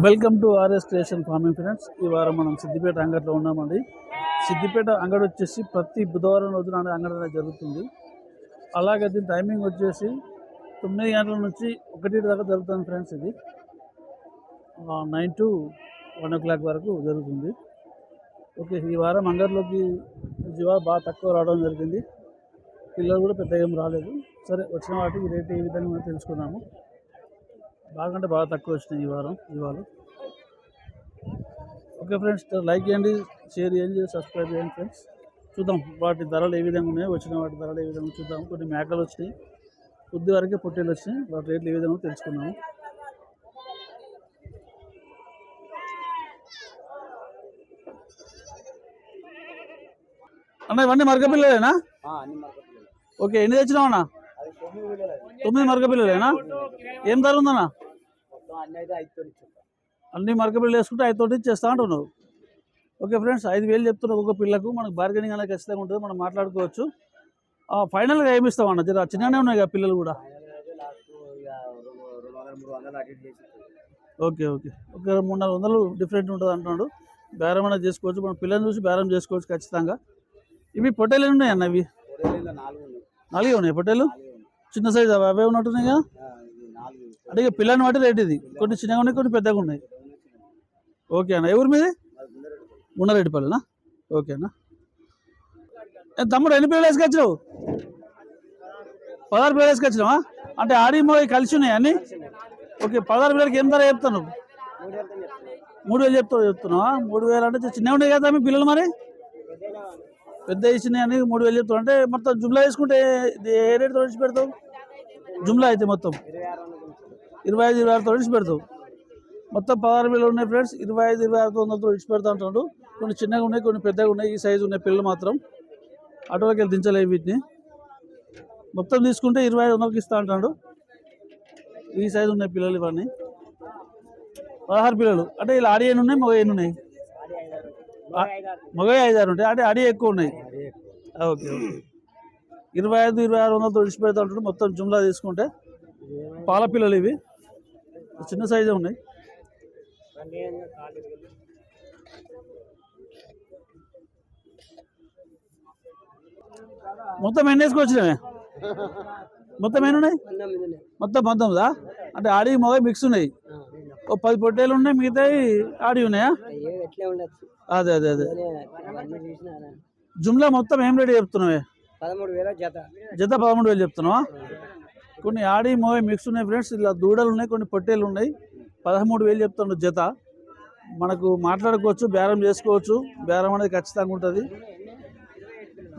Welcome to RS creation farming friends. ఈ వారం మనం సిద్దిపేట అంగడిలో ఉన్నామండి. సిద్దిపేట అంగడి వచ్చేసి ప్రతి బుధవారం రోజున అంగడి అనేది జరుగుతుంది. అలాగే దీని టైమింగ్ వచ్చేసి 9 గంటల నుంచి 1 దాకా జరుగుతుంది ఫ్రెండ్స్. ఇది 9 to 1 o'clock వరకు జరుగుతుంది. ఓకే, ఈ వారం అంగడిలోకి జీవా బాగా తక్కువ రావడం జరిగింది. పిల్లలు కూడా పెద్దగా ఏం రాలేదు. సరే, వచ్చిన వాటికి రేట్ ఏ విధంగా మనం తెలుసుకున్నాము. బాగా బాగా తక్కువ వచ్చినాయి ఇవాళ. ఓకే ఫ్రెండ్స్, లైక్ చేయండి, షేర్ చేయండి, సబ్స్క్రైబ్ చేయండి ఫ్రెండ్స్. చూద్దాం వాటి ధరలు ఏ విధంగా ఉన్నాయో, వచ్చిన వాటి ధరలు ఏ విధంగా చూద్దాం. కొన్ని మేకలు వచ్చినాయి, కొద్ది వరకే పొట్టేలు వచ్చినాయి. వాటి రేట్లు ఏ విధంగా తెలుసుకున్నాము. అన్న, ఇవన్నీ మరక పిల్లలేనా? ఓకే, ఎన్ని తెచ్చినావు అన్న? 9 మరక పిల్లలేనా? ఏం ధర ఉందన్నా? అన్ని మరక పిల్లలు వేసుకుంటే 5 తోటి ఇచ్చేస్తా అంటున్నావు. ఓకే ఫ్రెండ్స్, 5,000 చెప్తున్నావు ఒక పిల్లకు. మనకు బార్గెనింగ్ అనేది ఖచ్చితంగా ఉంటుంది, మనం మాట్లాడుకోవచ్చు. ఫైనల్గా ఏమి ఇస్తామన్న? జర చిన్నగానే ఉన్నాయి కదా పిల్లలు కూడా. ఓకే ఓకే, ఒక 300-400 డిఫరెంట్ ఉంటుంది అంటున్నాడు. బేరం అనేది చేసుకోవచ్చు, మనం పిల్లల్ని చూసి బేరం చేసుకోవచ్చు ఖచ్చితంగా. ఇవి పొట్టేలు ఉన్నాయి అన్న? ఇవి 4 ఉన్నాయి పొట్టేలు. చిన్న సైజు అవే ఉన్నట్టున్నాయి కదా. అంటే ఇక పిల్లని బట్టి రేట్ ఇది. కొన్ని చిన్నగా ఉన్నాయి, కొన్ని పెద్దగా ఉన్నాయి. ఓకే అన్న, ఎవరి మీది? గుండారెడ్డిపల్లినా? ఓకే అన్న. తమ్ముడు ఎన్ని పిల్లలు వేసుకొచ్చినావు? 16 పిల్లలు వేసుకొచ్చినావా? అంటే ఆడి మోయి కలిసి ఉన్నాయి అన్నీ. ఓకే, 16 పిల్లలకి ఏం ధర చెప్తాను? 3,000 చెప్తున్నావా? 3,000 అంటే చిన్నగా ఉన్నాయి కదా మీ పిల్లలు. మరి పెద్ద ఇచ్చినాయి అని 3,000 చెప్తావు. అంటే మొత్తం జుమ్లా వేసుకుంటే ఏ రేటు తోడిచి పెడతావు? జుమ్లా అయితే మొత్తం 25-26 తోడిచి పెడతావు. మొత్తం 16 పిల్లలు ఉన్నాయి ఫ్రెండ్స్. 25-26 తోడిచి పెడతా అంటాడు. కొన్ని చిన్నగా ఉన్నాయి, కొన్ని పెద్దగా ఉన్నాయి. ఈ సైజు ఉన్నాయి పిల్లలు మాత్రం. అటువైపు వెళ్ళి దించలేవు వీటిని. మొత్తం తీసుకుంటే 25,000 ఇస్తా అంటాడు. ఈ సైజు ఉన్నాయి పిల్లలు ఇవన్నీ. 16 పిల్లలు అంటే ఇలా ఆడి ఉన్నాయి, మగ ఎన్ని ఉన్నాయి? మగ 5-6 ఉంటాయి. అంటే ఆడి ఎక్కువ ఉన్నాయి. ఓకే ఓకే, 25,000-26,000 తోడిచి పెడతా అంటాడు. మొత్తం జుమ్లా తీసుకుంటే పాల పిల్లలు ఇవి చిన్న సైజే ఉన్నాయి. మొత్తం ఎన్ని వేసుకొచ్చినావే? మొత్తం ఎన్ని ఉన్నాయి? మొత్తం 19. అంటే ఆడి మగ మిక్స్ ఉన్నాయి. ఓ 10 పొట్టేలు ఉన్నాయి, మిగతాయి ఆడి ఉన్నాయా? అదే అదే అదే. జుమ్లా మొత్తం ఏం రేటు చెప్తున్నావే? 13,000 జత 13,000 చెప్తున్నావా? కొన్ని ఆడి మోయి మిక్స్ ఉన్నాయి ఫ్రెండ్స్. ఇలా దూడలు ఉన్నాయి, కొన్ని పొట్టేలు ఉన్నాయి. 13,000 చెప్తున్నాడు జత. మనకు మాట్లాడుకోవచ్చు, బేరం చేసుకోవచ్చు. బేరం అనేది ఖచ్చితంగా ఉంటుంది.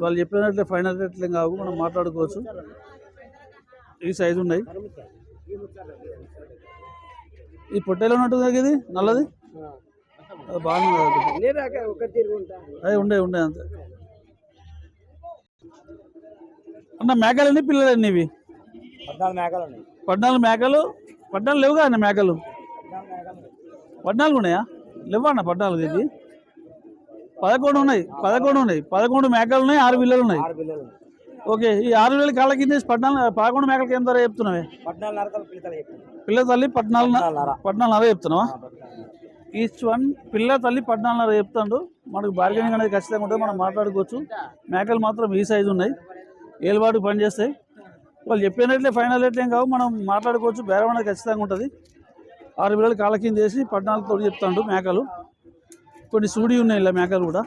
వాళ్ళు చెప్పినట్లే ఫైనల్ రేట్లేం కావు, మనం మాట్లాడుకోవచ్చు. ఈ సైజు ఉన్నాయి. ఈ పొట్టేలు ఉన్నట్టుంది ఇది నల్లది. బాగుంది, అదే ఉండే అంతే అన్న. మేకలు ఎన్ని పిల్లలు ఎన్ని? ఇవి 14 మేకలు ఉన్నాయి. 14 మేకలు. 14 లేవుగా అన్న మేకలు? 14 ఉన్నాయా? లేవా అన్న 14? ఇది 11 ఉన్నాయి. 11 మేకలు ఉన్నాయి, 6 పిల్లలు ఉన్నాయి. ఓకే, ఈ 6,000 కాళ్ళ కింద 11 మేకలకి ఏం ధర చెప్తున్నావే? 14,500 పిల్ల తల్లి 14,500 చెప్తున్నావా? ఈచ్ వన్ పిల్ల తల్లి 14,500 చెప్తాడు. మనకు బార్గెనింగ్ అనేది ఖచ్చితంగా ఉంటుంది, మనం మాట్లాడుకోవచ్చు. మేకలు మాత్రం ఈ సైజు ఉన్నాయి, ఏలుబాటు పని చేస్తాయి. వాళ్ళు చెప్పినట్లే ఫైనల్ రేట్లు ఏం కావు, మనం మాట్లాడుకోవచ్చు. బేరం అనేది ఖచ్చితంగా ఉంటుంది. 6 పిల్లలు కాళ్ళ కింద వేసి 14 తోటి చెప్తాడు మేకలు. కొన్ని సూడి ఉన్నాయి ఇలా మేకలు కూడా,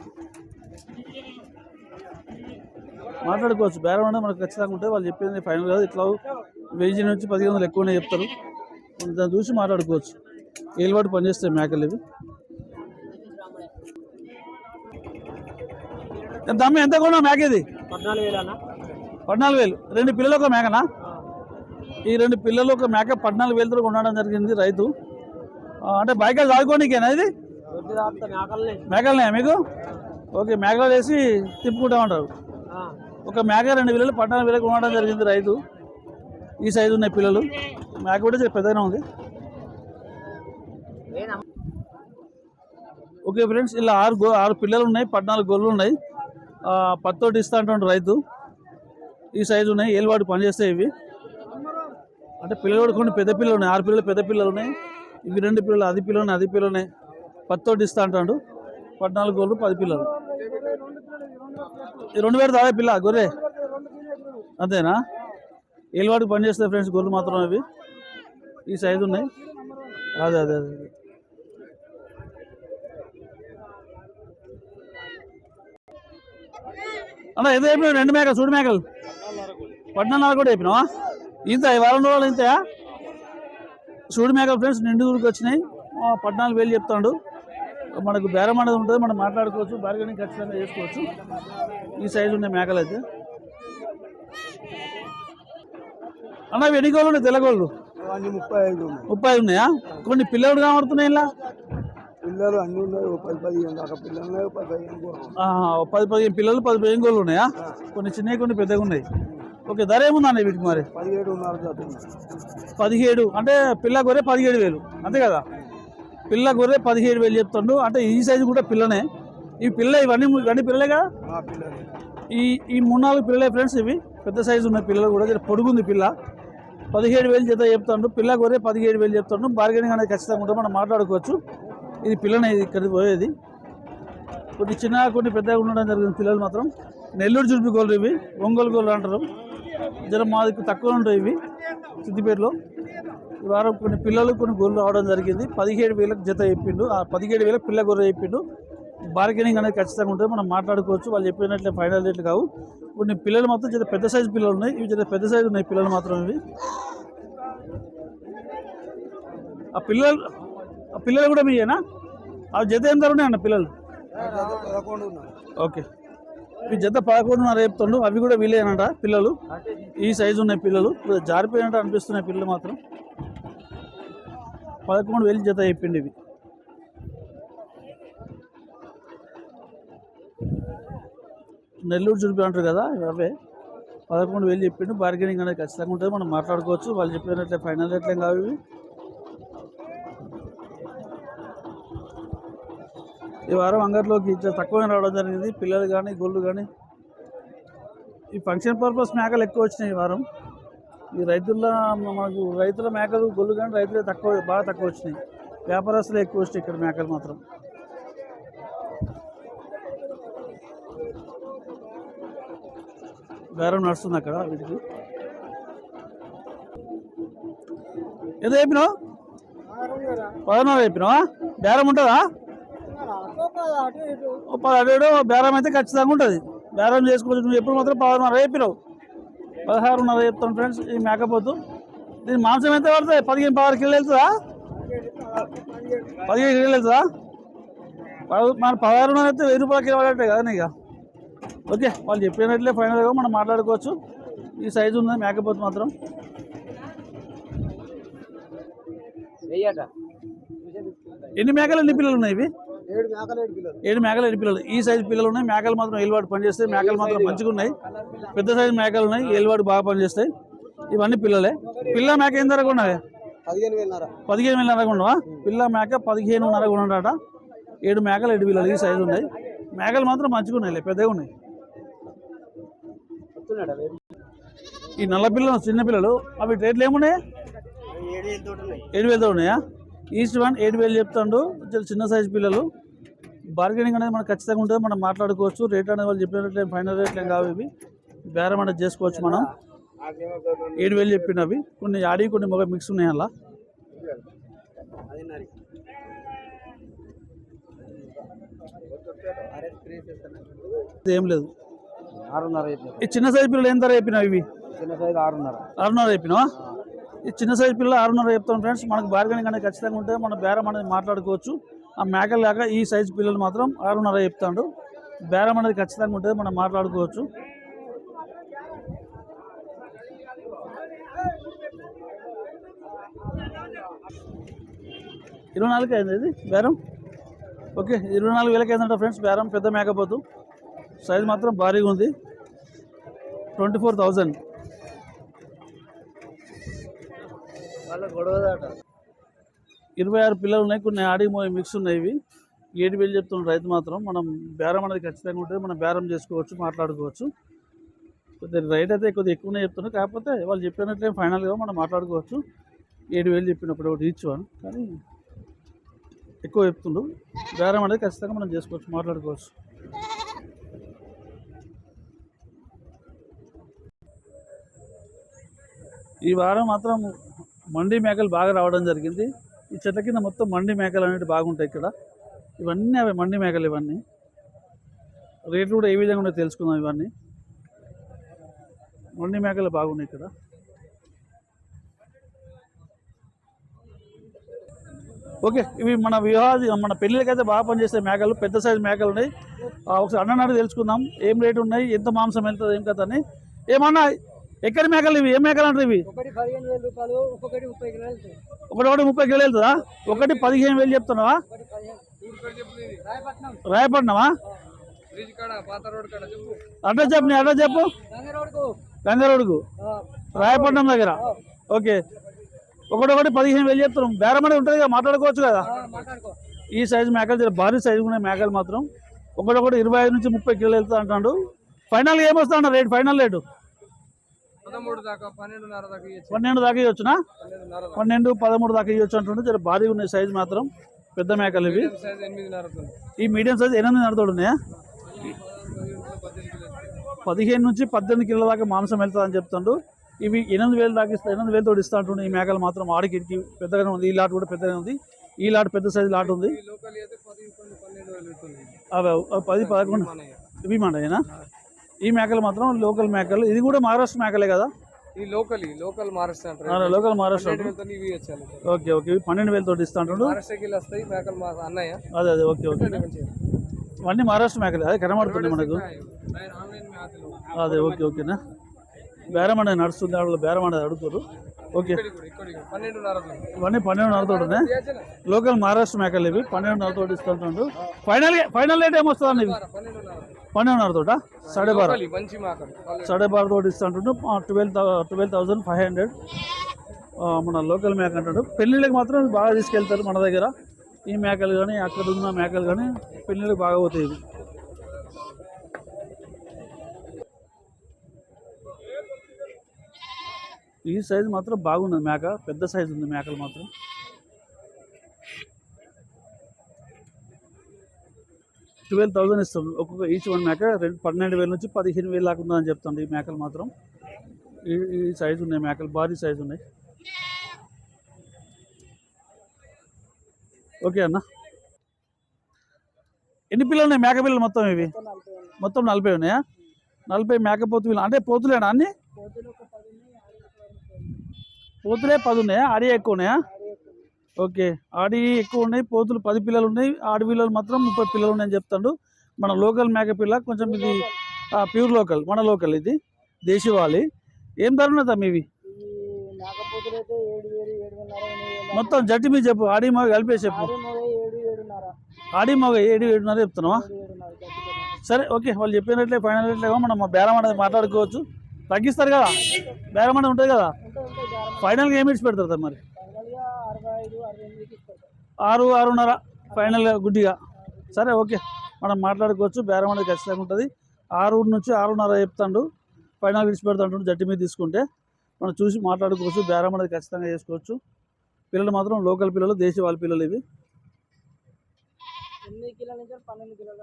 మాట్లాడుకోవచ్చు. బేరం అనేది మనకు ఖచ్చితంగా ఉంటుంది. వాళ్ళు చెప్పింది ఫైనల్ కాదు. ఇట్లా 1000 నుంచి 1,500 ఎక్కువనే చెప్తారు. దాన్ని చూసి మాట్లాడుకోవచ్చు. ఏలుబాటు పనిచేస్తాయి మేకలు ఇవి. దమ్మి ఎంత కొన్నావు మేక? ఇది 14,000. 2 పిల్లలు ఒక మేకనా? ఈ 2 పిల్లలు ఒక మేక 14,000 కొనడం జరిగింది రైతు. అంటే బైకాలు దాడుకోనికేనా ఇది? మేకలనే మీకు? ఓకే, మేకలు వేసి తిప్పుకుంటామంటారు. ఒక మేక 2 పిల్లలు 14,000 కొనడం జరిగింది రైతు. ఈ సైజు ఉన్నాయి పిల్లలు. మేక కూడా పెద్దగానే ఉంది. ఓకే ఫ్రెండ్స్, ఇలా 6 పిల్లలు ఉన్నాయి, 14 గొర్రెలు ఉన్నాయి. 10 తోటి ఇస్తా అంటాడు రైతు. ఈ సైజు ఉన్నాయి, ఏలువాడు పనిచేస్తాయి ఇవి. అంటే పిల్లలు కూడా కొన్ని పెద్ద పిల్లలు ఉన్నాయి. 6 పిల్లలు పెద్ద పిల్లలు ఉన్నాయి. ఇవి 2 పిల్లలు, అది పిల్లనే పత్తోటి ఇస్తా అంటాడు. 14 గోళ్ళు 10 పిల్లలు. ఈ 2 వేలు దాదా పిల్ల గొర్రె అంతేనా? ఏలువాడికి పనిచేస్తాయి ఫ్రెండ్స్ గొర్రెలు మాత్రం అవి. ఈ సైజు ఉన్నాయి. అదే అదే అదే అన్న ఎంత అయిపోయినావు? 2 మేకలు చూడు మేకలు 14 కూడా అయిపోయినావా? ఇంత వారం రోజులు ఇంతయా? చూడు మేకలు ఫ్రెండ్స్ నిండు ఊరికి వచ్చినాయి. 14,000 చెప్తాడు. మనకు బేరం అనేది ఉంటుంది, మనం మాట్లాడుకోవచ్చు, బార్గెనింగ్ ఖచ్చితంగా చేసుకోవచ్చు. ఈ సైజు ఉన్నాయి మేకలు అయితే. అన్న ఎన్ని గోళ్ళు ఉన్నాయి? తెల్లగోళ్ళు 35 ఉన్నాయా? కొన్ని పిల్లలు కనబడుతున్నాయి ఇలా. పిల్లలు అన్ని ఉన్నాయి. 10-15 దాకా పిల్లలు ఉన్నాయి. 10-15 పిల్లలు 15 గోళ్ళు ఉన్నాయా? కొన్ని చిన్నవి కొన్ని పెద్దగా ఉన్నాయి. ఓకే, ధర ఏముందా అన్న వీటికి మరి? 17 అంటే పిల్ల గొర్రె 17,000 అంతే కదా? పిల్ల గొర్రె 17,000 చెప్తాడు. అంటే ఈ సైజు కూడా పిల్లనే. ఈ పిల్ల ఇవన్నీ పిల్లలే కదా? ఈ 3-4 పిల్లలే ఫ్రెండ్స్. ఇవి పెద్ద సైజు ఉన్న పిల్లలు కూడా పొడుగుంది పిల్ల. 17,000 జత చెప్తాడు. పిల్ల గొర్రె 17,000 చెప్తాడు. బార్గెనింగ్ అనేది ఖచ్చితంగా ఉంటుంది, మనం మాట్లాడుకోవచ్చు. ఇది పిల్లనే, ఇది ఇక్కడికి పోయేది. కొన్ని చిన్న కొన్ని పెద్దగా ఉండడం జరిగింది పిల్లలు మాత్రం. నెల్లూరు జుడిపి గోళ్ళు ఇవి, ఒంగోలు గోళ్ళు అంటారు. జర మాది తక్కువ ఉంటాయి ఇవి సిద్దిపేటలో. ఈ వారం కొన్ని పిల్లలు కొన్ని గొర్రెలు రావడం జరిగింది. 17,000 జత చెప్పిండు. ఆ 17,000 పిల్ల గొర్రె చెప్పిండు. బార్గెనింగ్ అనేది ఖచ్చితంగా ఉంటుంది, మనం మాట్లాడుకోవచ్చు. వాళ్ళు చెప్పినట్లే ఫైనల్ రేట్లు కావు. కొన్ని పిల్లలు మాత్రం జర పెద్ద సైజు పిల్లలు ఉన్నాయి. ఇవి జర పెద్ద సైజు ఉన్నాయి పిల్లలు మాత్రం ఇవి. ఆ పిల్లలు కూడా మీయేనా? ఆ జత ఎంత ఉన్నాయి అన్న పిల్లలు? ఓకే, ఈ జత 11,500 చెప్తుండు. అవి కూడా వీలేనంట పిల్లలు. ఈ సైజు ఉన్నాయి పిల్లలు. జారిపోయినట్టు అనిపిస్తున్నాయి పిల్లలు మాత్రం. 11,000 జత చెప్పిండి ఇవి. నెల్లూరు జుడిపి అంటారు కదా, అవే 11,000 చెప్పిండు. బార్గెనింగ్ అనేది ఖచ్చితంగా ఉంటుంది, మనం మాట్లాడుకోవచ్చు. వాళ్ళు చెప్పినట్లే ఫైనల్ రేట్లేం కావు ఇవి. ఈ వారం అంగట్లోకి తక్కువగా రావడం జరిగింది. పిల్లలు కానీ గొల్లు కానీ. ఈ ఫంక్షన్ పర్పస్ మేకలు ఎక్కువ వచ్చినాయి ఈ వారం. ఈ రైతుల మేకలు గొల్లు కానీ రైతులే బాగా తక్కువ వచ్చినాయి. వ్యాపారస్తులు ఎక్కువ వచ్చినాయి ఇక్కడ మేకలు మాత్రం. బేరం నడుస్తుంది అక్కడ వీటికి. ఎంత చెప్పినావు? 16 చెప్పినావా? బేరం ఉంటుందా? 17 బేరం అయితే ఖచ్చితంగా ఉంటుంది. బేరం చేసుకోవచ్చు. నువ్వు ఎప్పుడు మాత్రం 16 చెప్పినావు. 16.5 చెప్తాను ఫ్రెండ్స్. ఈ మేకపోతు దీని మాంసం ఎంత పడుతుంది? 15-16 కిలోలు వెళ్తుందా? 15 కిలోలు వెళ్తుందా? మన 16 అయితే 1000 రూపాయల కిలో పడేటే కదా ఇక. ఓకే, వాళ్ళు చెప్పినట్లే ఫైనల్గా మనం మాట్లాడుకోవచ్చు. ఈ సైజు ఉంది మేకపోతు మాత్రం. ఎన్ని మేకలు ఎన్ని పిల్లలు ఉన్నాయి ఇవి? 7 మేకలు 7 పిల్లలు. ఈ సైజు పిల్లలు ఉన్నాయి. మేకలు మాత్రం ఏలువాడు పనిచేస్తాయి. మేకలు మాత్రం మంచిగా ఉన్నాయి. పెద్ద సైజు మేకలు ఉన్నాయి. ఏలువాడు బాగా పనిచేస్తాయి. ఇవన్నీ పిల్లలే. పిల్ల మేక ఏం ధర ఉన్నాయి? 15,500 ఉండవా? పిల్ల మేక 15,500 ఉండట. 7 మేకలు 7 పిల్లలు ఈ సైజు ఉన్నాయి. మేకలు మాత్రం మంచిగా ఉన్నాయి, పెద్దగా ఉన్నాయి. ఈ నల్ల పిల్లలు చిన్న పిల్లలు అవి రేట్లు ఏమున్నాయి? 7,000 ఉన్నాయా? ఈస్ట్ వన్ 7,000 చెప్తాడు. చిన్న సైజు పిల్లలు. బార్గెనింగ్ అనేది మనకు ఖచ్చితంగా ఉంటుంది, మనం మాట్లాడుకోవచ్చు. రేట్ అనేది వాళ్ళు చెప్పినట్లే ఫైనల్ రేట్లు ఏం కావు ఇవి. బేరం అనేది చేసుకోవచ్చు మనం. 7,000 చెప్పినవి. కొన్ని ఆడి కొన్ని మగ మిక్స్ ఉన్నాయి అలా. ఏం లేదు. 6.5. ఈ చిన్న సైజు పిల్లలు ఏం ధర చెప్పినావు? ఇవి చిన్న సైజు 6.5 చెప్పినావా? ఈ చిన్న సైజు పిల్లలు 6.5 చెప్తాం ఫ్రెండ్స్. మనకు బార్గెనింగ్ అనేది ఖచ్చితంగా ఉంటే మనం బేరం అనేది మాట్లాడుకోవచ్చు. ఆ మేకలు లేక ఈ సైజు పిల్లలు మాత్రం 6.5 చెప్తాడు. బేరం అనేది ఖచ్చితంగా ఉంటుంది, మనం మాట్లాడుకోవచ్చు. $24,000 అయింది ఇది బేరం. ఓకే, 24,000 అయిందంట ఫ్రెండ్స్ బేరం. పెద్ద మేకపోతు సైజు మాత్రం భారీగా ఉంది. 24,000. 26 పిల్లలు ఉన్నాయి. కొన్ని ఆడి మిక్స్ ఉన్నాయి. ఇవి 7,000 చెప్తున్నారు రైతు మాత్రం. మనం బేరం అనేది ఖచ్చితంగా ఉంటుంది, మనం బేరం చేసుకోవచ్చు, మాట్లాడుకోవచ్చు. కొద్దిగా రైట్ అయితే కొద్దిగా ఎక్కువనే చెప్తున్నారు, కాకపోతే వాళ్ళు చెప్పినట్లే ఫైనల్గా మనం మాట్లాడుకోవచ్చు. 7,000 చెప్పినప్పుడు ఒకటి ఈచ్ వన్. కానీ ఎక్కువ చెప్తుండు. బేరం అనేది ఖచ్చితంగా మనం చేసుకోవచ్చు, మాట్లాడుకోవచ్చు. ఈ వారం మాత్రం మండి మేకలు బాగా రావడం జరిగింది. ఈ చెట్ల కింద మొత్తం మండి మేకలు అనేవి బాగుంటాయి ఇక్కడ. ఇవన్నీ అవి మండి మేకలు. ఇవన్నీ రేట్లు కూడా ఏ విధంగా ఉన్నాయో తెలుసుకుందాం. ఇవన్నీ మండి మేకలు బాగున్నాయి ఇక్కడ. ఓకే, ఇవి మన పెళ్ళిళ్ళకైతే బాగా పనిచేసే మేకలు, పెద్ద సైజు మేకలు ఉన్నాయి. ఒకసారి అన్ననాడు తెలుసుకుందాం ఏం రేటు ఉన్నాయి, ఎంత మాంసం వెళ్తుంది, ఏం కథ అని. ఏమన్నా ఎక్కడి మేకలు ఇవి, ఏం మేకలు అంటారు ఇవి? ఒకటి 15,000 రూపాయలు, ఒకటి 30 కిలోలు వెళ్తుంది. ఒకటి 30 కిలోలు వెళ్తుందా? ఒకటి 15,000 చెప్తున్నావా? రాయపట్నమా? అడ్రస్ చెప్పు, నీ అడ్రస్ చెప్పు. గంగారోడ్కు, రాయపట్నం దగ్గర. ఓకే, ఒకటి 15,000 చెప్తున్నాం. బేరం అనేది ఉంటుంది కదా, మాట్లాడుకోవచ్చు కదా. ఈ సైజు మేకలు భారీ సైజు ఉన్నాయి మేకలు మాత్రం. ఒకటి 25 నుంచి 30 కిలోలు వెళ్తా అంటాడు. ఫైనల్ ఏమొస్తా అన్న రేటు? ఫైనల్ రేటు 12 దాకా ఇవ్వచ్చునా? 12, 13 దాకా ఇవ్వచ్చు అంటుండే. చాలా భారీగా ఉన్నాయి సైజు మాత్రం, పెద్ద మేకలు ఇవి. ఈ మీడియం సైజు 8.5 తోడు ఉన్నాయా? 15 నుంచి 18 కిలోల దాకా మాంసం వెళ్తుంది అని చెప్తుండ్రు. ఇవి 8,000 దాకా 8,000 తోడు ఇస్తా అంటుండే. ఈ మేకలు మాత్రం ఆడికి పెద్దగానే ఉంది. ఈ లాట్ కూడా పెద్దగా ఉంది. ఈ లాట్ పెద్ద సైజు లాట్ ఉంది. అవి 10, 11 ఇవి మండేనా? ఈ మేకలు మాత్రం లోకల్ మేకలు. ఇది కూడా మహారాష్ట్ర మేకలే కదా? ఈ local Maharashtra local Maharashtra. Okay okay, 12,000 తోటి ఇస్తా అంటుండు. అదే ఓకే ఓకే, ఇవన్నీ మహారాష్ట్ర మేకలే. అదే కనబడుతుంది మనకు. అదే ఓకే ఓకేనా. బేరం అనేది నడుస్తుంది, వాళ్ళు బేరం అనేది అడుగుతారు. ఓకే, ఇవన్నీ 12,500 తోటి ఉన్నాయి. లోకల్ మహారాష్ట్ర మేకలు ఇవి. 12,500 తోటి ఇస్తుంటాడు. ఫైనల్ రేట్ ఏమొస్తుంది ఇవి? 12,500 తోట 12,500 తోటి ఇస్తుంటాడు. 12,500 మన లోకల్ మేక అంటాడు. పెళ్ళిళ్ళకి మాత్రం బాగా తీసుకెళ్తారు మన దగ్గర. ఈ మేకలు కానీ అక్కడ ఉన్న మేకలు కానీ పెళ్ళిళ్ళకి బాగా పోతాయి ఇవి. ఈ సైజు మాత్రం బాగున్నది మేక, పెద్ద సైజు ఉంది మేకలు మాత్రం. $12,000 ఇస్తుంది ఒక్కొక్క ఈచ్ వన్ మేక. 12,000 నుంచి 15,000 దాకా ఉందని చెప్తుంది ఈ మేకలు మాత్రం. ఈ సైజు ఉన్నాయి మేకలు, భారీ సైజు ఉన్నాయి. ఓకే అన్న, ఎన్ని పిల్లలు ఉన్నాయి మేక పిల్లలు మొత్తం? ఇవి మొత్తం 40 ఉన్నాయా? 40 మేకపోతు పిల్లలు అంటే పోతులేనా అన్ని? పోతులే 10 ఉన్నాయా? ఆడి ఎక్కువ ఉన్నాయా? ఓకే, ఆడి ఎక్కువ ఉన్నాయి. పోతులు 10 పిల్లలు ఉన్నాయి. ఆడి పిల్లలు మాత్రం 30 పిల్లలు ఉన్నాయని చెప్తాడు. మన లోకల్ మేక పిల్ల కొంచెం ఇది ప్యూర్ లోకల్, మన లోకల్. ఇది దేశవాళి. ఏం ధర ఉన్నదా ఇవి? మొత్తం జట్టి మీద చెప్పు, ఆడి మగ కలిపేసి చెప్పు. ఆడి మగ 7-7.5 చెప్తున్నావా? సరే ఓకే, వాళ్ళు చెప్పినట్లే ఫైనల్ రేట్లే. మనం బేరం అనేది మాట్లాడుకోవచ్చు, తగ్గిస్తారు కదా. బేరం అనేది ఉంటుంది కదా. ఫైనల్గా ఏమి ఇచ్చి పెడతారు మరి? 6-6.5 ఫైనల్గా గుడ్డిగా. సరే ఓకే, మనం మాట్లాడుకోవచ్చు. బేరం అనేది ఖచ్చితంగా ఉంటుంది. 6 నుంచి 6.5 చెప్తాడు. ఫైనల్ విడిచి పెడతాడు జట్టి మీద తీసుకుంటే. మనం చూసి మాట్లాడుకోవచ్చు. బేరం అనేది ఖచ్చితంగా చేసుకోవచ్చు. పిల్లలు మాత్రం లోకల్ పిల్లలు, దేశవాళీ పిల్లలు ఇవి. 8 కిలోల నుంచి 12 కిలోల